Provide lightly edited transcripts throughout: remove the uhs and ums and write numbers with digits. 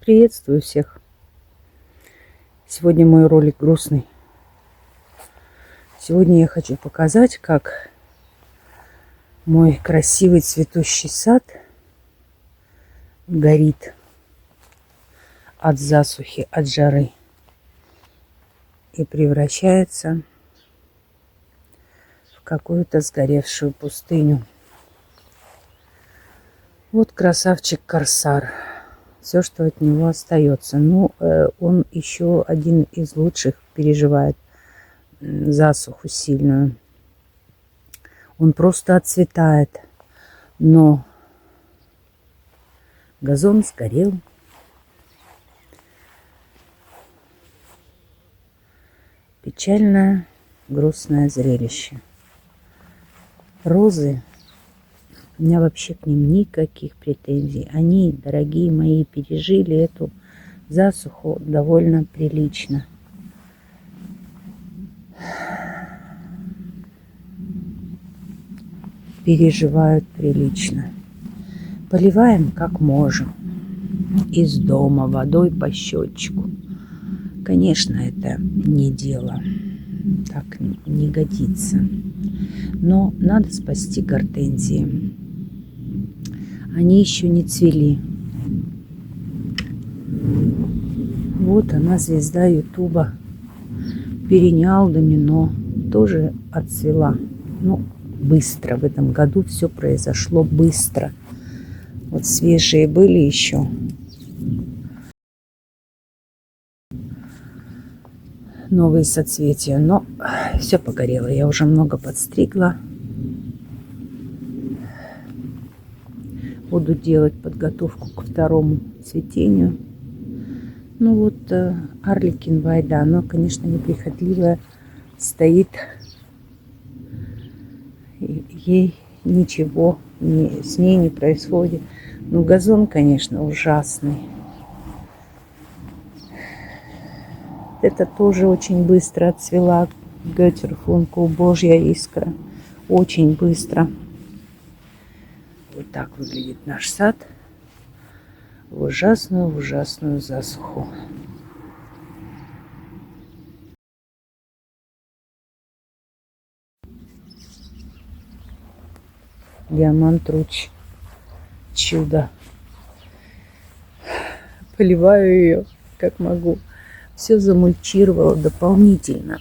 Приветствую всех. Сегодня мой ролик грустный. Сегодня я хочу показать, как мой красивый цветущий сад горит от засухи, от жары и превращается в какую-то сгоревшую пустыню. Вот красавчик Корсар. Все, что от него остается. Ну, он еще один из лучших переживает засуху сильную. Он просто отцветает. Но газон сгорел. Печальное, грустное зрелище. Розы. У меня вообще к ним никаких претензий. Они, дорогие мои, пережили эту засуху довольно прилично. Переживают прилично. Поливаем как можем. Из дома водой по счетчику. Конечно, это не дело. Так не годится. Но надо спасти гортензии. Они еще не цвели. Вот она, звезда Ютуба. Перенял домино. Тоже отцвела. Ну, быстро. В этом году все произошло быстро. Вот свежие были еще. Новые соцветия. Но все погорело. Я уже много подстригла. Буду делать подготовку к второму цветению. Ну вот Арликин Вайда, она, конечно, неприхотливая, стоит. Ей ничего с ней не происходит. Ну, газон, конечно, ужасный. Это тоже очень быстро отцвела. Гётерфункул, Божья искра. Очень быстро. Вот так выглядит наш сад в ужасную засуху. Диамант Руч. Чудо. Поливаю ее как могу. Все замульчировала дополнительно.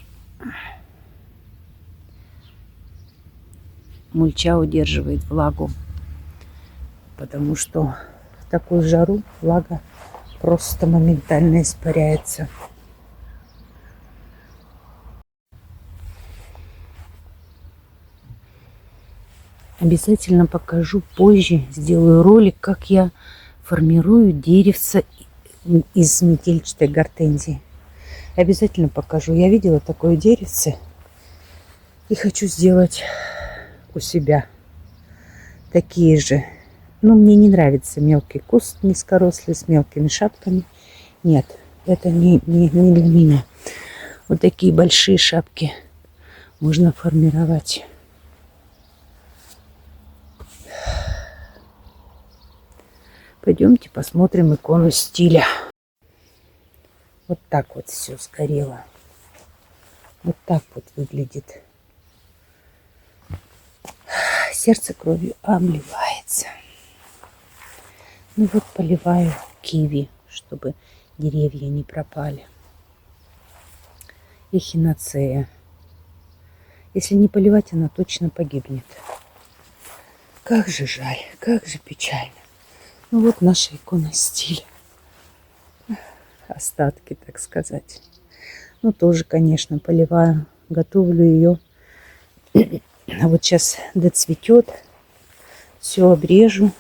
Мульча удерживает влагу. Потому что в такую жару влага просто моментально испаряется. Обязательно покажу позже, сделаю ролик, как я формирую деревце из метельчатой гортензии. Обязательно покажу. Я видела такое деревце и хочу сделать у себя такие же. Но мне не нравится мелкий куст низкорослый с мелкими шапками. Нет, это не для меня. Вот такие большие шапки можно формировать. Пойдемте посмотрим икону стиля. Вот так вот все сгорело. Вот так вот выглядит. Сердце кровью обливается. Ну вот поливаю киви, чтобы деревья не пропали. Эхиноцея. Если не поливать, она точно погибнет. Как же жаль, как же печально. Ну вот наша икона стиля. Остатки, так сказать. Ну тоже, конечно, поливаю. Готовлю ее. А вот сейчас доцветет. Все обрежу.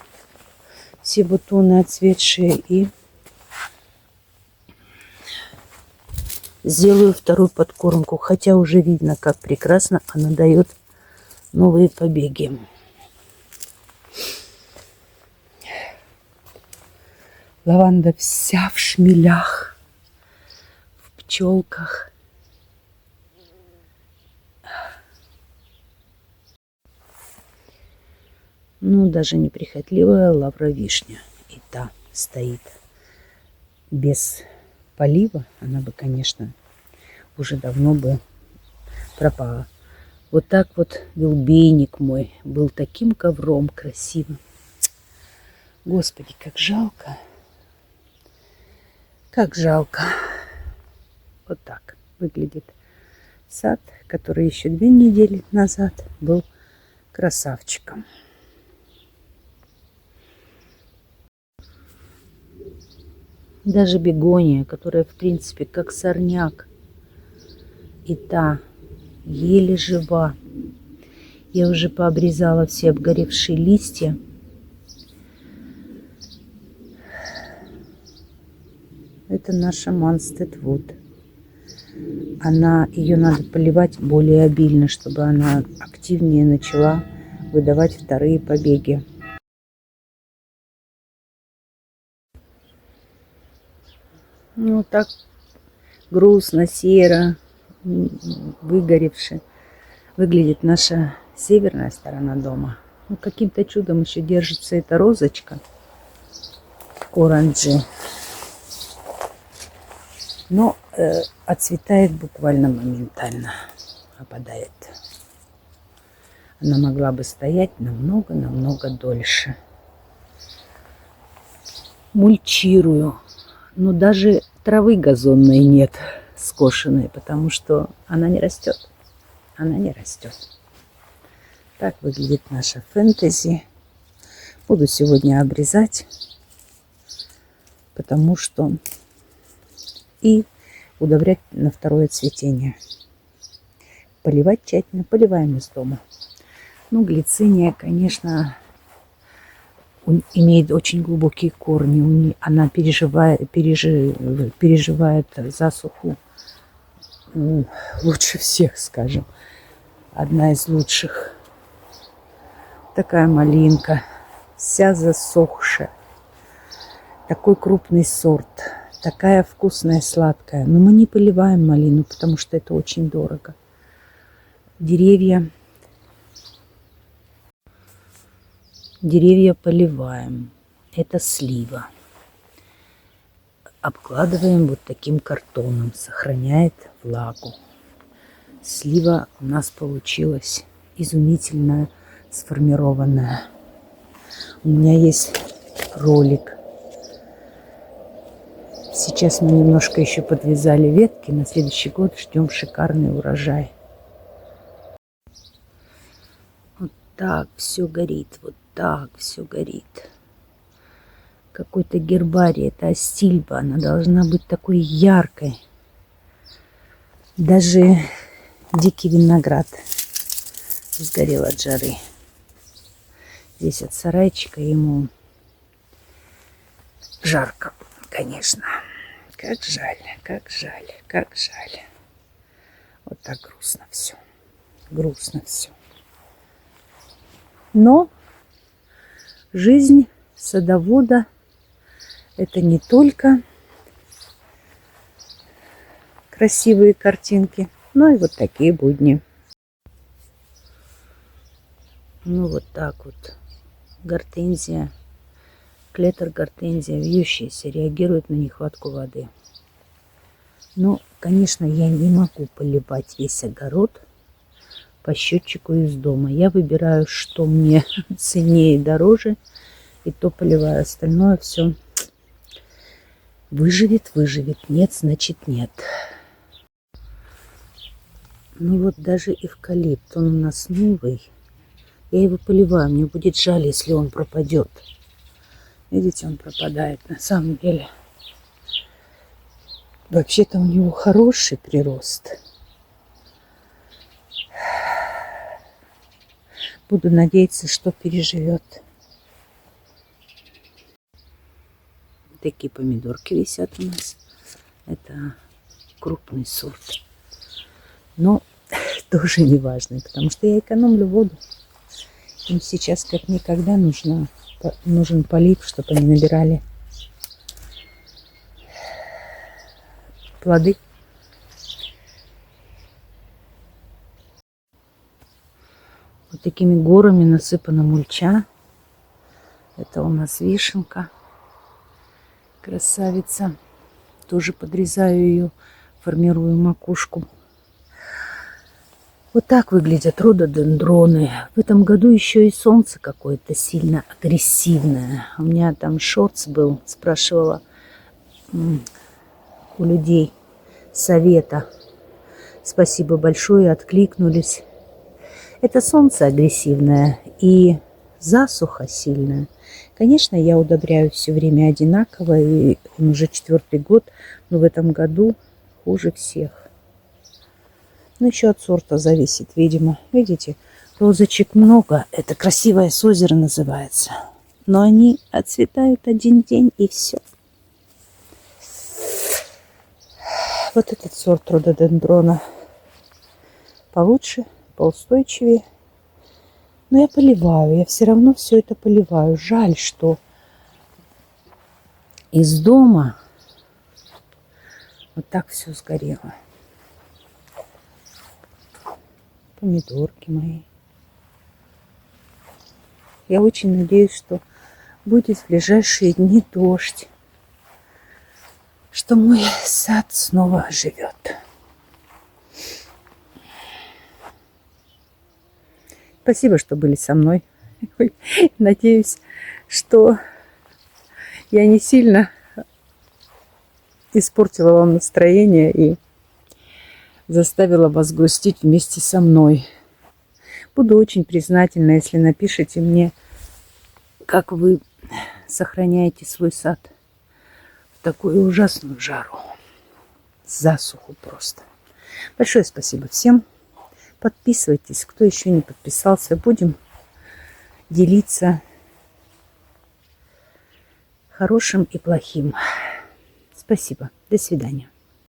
Все бутоны отцветшие. И сделаю вторую подкормку. Хотя уже видно, как прекрасно она дает новые побеги. Лаванда вся в шмелях, в пчелках. Ну, даже неприхотливая лавровишня. И та стоит. без полива, она бы, конечно, уже давно бы пропала. Вот так вот вилбейник мой был таким ковром красивым. Господи, как жалко. Как жалко. Вот так выглядит сад, который еще 2 недели назад был красавчиком. Даже бегония, которая, в принципе, как сорняк, и та еле жива. Я уже пообрезала все обгоревшие листья. Это наша Манстедвуд. Ее надо поливать более обильно, чтобы она активнее начала выдавать вторые побеги. Ну, так грустно, серо, выгоревше выглядит наша северная сторона дома. Ну, каким-то чудом еще держится эта розочка оранжи. Но отцветает буквально моментально, опадает. Она могла бы стоять намного дольше. Мульчирую. Но даже травы газонной нет скошенной, потому что она не растет. Она не растет. Так выглядит наша фэнтези. Буду сегодня обрезать, потому что и удобрять на второе цветение. Поливать тщательно. Поливаем из дома. Ну, глициния, конечно, имеет очень глубокие корни. Она переживает засуху лучше всех, скажем. Одна из лучших. Такая малинка, вся засохшая. Такой крупный сорт. Такая вкусная, сладкая. Но мы не поливаем малину, потому что это очень дорого. Деревья поливаем. Это слива. Обкладываем вот таким картоном. Сохраняет влагу. Слива у нас получилась изумительная, сформированная. У меня есть ролик. Сейчас мы немножко еще подвязали ветки. На следующий год ждем шикарный урожай. Вот так все горит. Вот так все горит. Какой-то гербарий. Это астильба. Она должна быть такой яркой. Даже дикий виноград сгорел от жары. Здесь от сарайчика ему жарко, конечно. Как жаль, как жаль, как жаль. Вот так грустно все. Грустно все. Но жизнь садовода — это не только красивые картинки, но и вот такие будни. Ну вот так вот. Гортензия, клеттер-гортензия, вьющаяся, реагирует на нехватку воды. Но, конечно, я не могу поливать весь огород по счетчику из дома. Я выбираю, что мне ценнее и дороже, и то поливаю. Остальное все выживет. Нет, значит нет. Ну вот даже эвкалипт, он у нас новый. Я его поливаю, мне будет жаль, если он пропадет. Видите, он пропадает. На самом деле, вообще-то у него хороший прирост. Буду надеяться, что переживет. Такие помидорки висят у нас. Это крупный сорт. Но тоже не важно, потому что я экономлю воду. Им сейчас как никогда нужен полив, чтобы они набирали плоды. Вот такими горами насыпана мульча. Это у нас вишенка. Красавица. Тоже подрезаю ее, формирую макушку. Вот так выглядят рододендроны. В этом году еще и солнце какое-то сильно агрессивное. У меня там шортс был, спрашивала у людей совета. Спасибо большое, откликнулись. Это солнце агрессивное и засуха сильная. Конечно, я удобряю все время одинаково, и он уже 4-й год, но в этом году хуже всех. Ну, еще от сорта зависит, видимо. Видите, розочек много. Это красивое с озера называется. Но они отцветают один день и все. Вот этот сорт рододендрона получше, поустойчивее. Но я поливаю, я все равно все это поливаю. Жаль, что из дома вот так все сгорело. Помидорки мои. Я очень надеюсь, что будет в ближайшие дни дождь, что мой сад снова оживет. Спасибо, что были со мной. Надеюсь, что я не сильно испортила вам настроение и заставила вас грустить вместе со мной. Буду очень признательна, если напишите мне, как вы сохраняете свой сад в такую ужасную жару. Засуху просто. Большое спасибо всем. Подписывайтесь, кто еще не подписался. Будем делиться хорошим и плохим. Спасибо. До свидания.